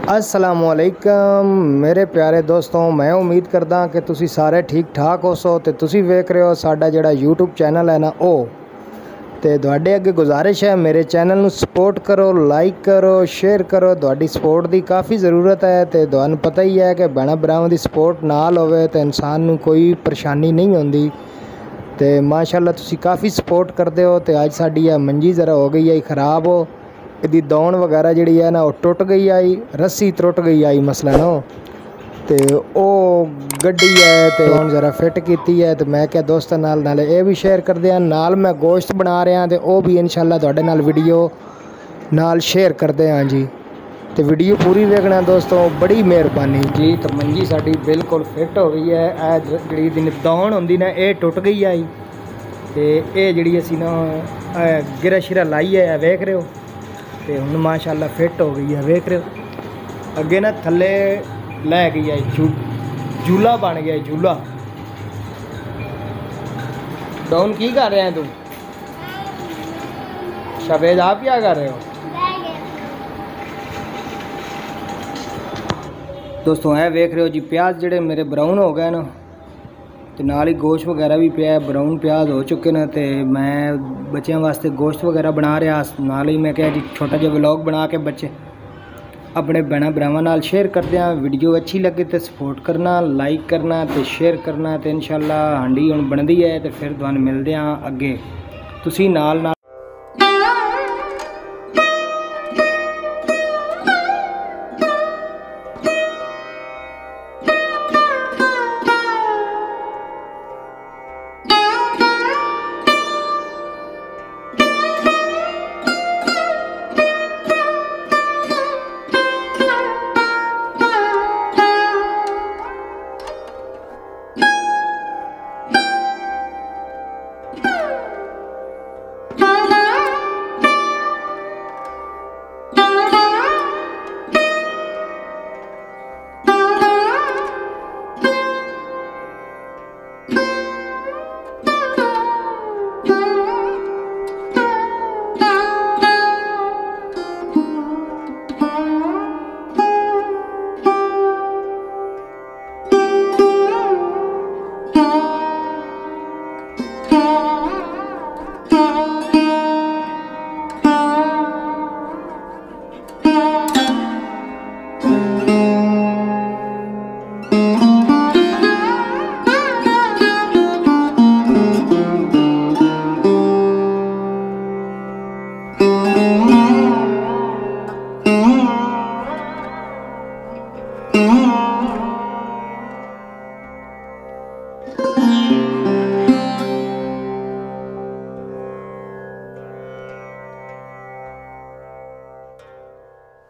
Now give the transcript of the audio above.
असलामुअलैकुम मेरे प्यारे दोस्तों, मैं उम्मीद करदा कि तुसी सारे ठीक ठाक हो सो ते तुसी वेख रहे हो साडा जिहड़ा यूट्यूब चैनल है ना ते तुहाडे अगे गुजारिश है मेरे चैनल नू सपोर्ट करो, लाइक करो, शेयर करो। तुहाडी सपोर्ट दी काफ़ी ज़रूरत है ते तुहानू पता ही है कि भैणां भरावां दी सपोर्ट नाल होवे ते इंसान नू कोई परेशानी नहीं होंदी। ते माशाअल्लाह तुसी काफ़ी सपोर्ट करदे हो ते अज साडी मंजी ज़रा हो गई है ख़राब हो, इहदी दौड़ वगैरह जिहड़ी है ना टुट गई आई, रस्सी टुट गई आई मसलन ते गड्डी है ते हुण ज़रा फिट कीती है। तो मैं क्या दोस्तों नाल ये भी शेयर करदे हैं, नाल मैं गोश्त बना रहा ते वो भी इंशाअल्लाह तुहाडे नाल वीडियो नाल शेयर करदे हैं जी। तो वीडियो पूरी देखना दोस्तों, बड़ी मेहरबानी जी। तो मंजी साडी बिल्कुल फिट हो गई है। जी दिन दौड़ होंदी ना ये टुट गई आई ते ये जिहड़ी असीं ना गिरा शिरा लाई है वेख रहे हो ते हुण माशाअल्लाह फिट हो गई है। वेख रहे हो अगे ना थल्ले लै गई है, झूला बन गया झूला। डाउन की कर रहे हैं तू? शाबेद आप क्या कर रहे हो? दोस्तों है वेख रहे हो जी, प्याज जिहड़े मेरे ब्राउन हो गए ना ते नाल ही गोश्त वगैरह भी पिया, ब्राउन प्याज हो चुके हैं। तो मैं बच्चों वास्ते गोश्त वगैरह बना रहा, नाल ही मैं क्या जी छोटा जिहा व्लॉग बना के बच्चे अपने भैणां भरावां नाल शेयर करते हैं। वीडियो अच्छी लगे तो सपोर्ट करना, लाइक करना तो शेयर करना। तो इंशाअल्लाह हांडी हुण बनदी है तो फिर तुहानूं मिलदे हैं अगे। तुसीं नाल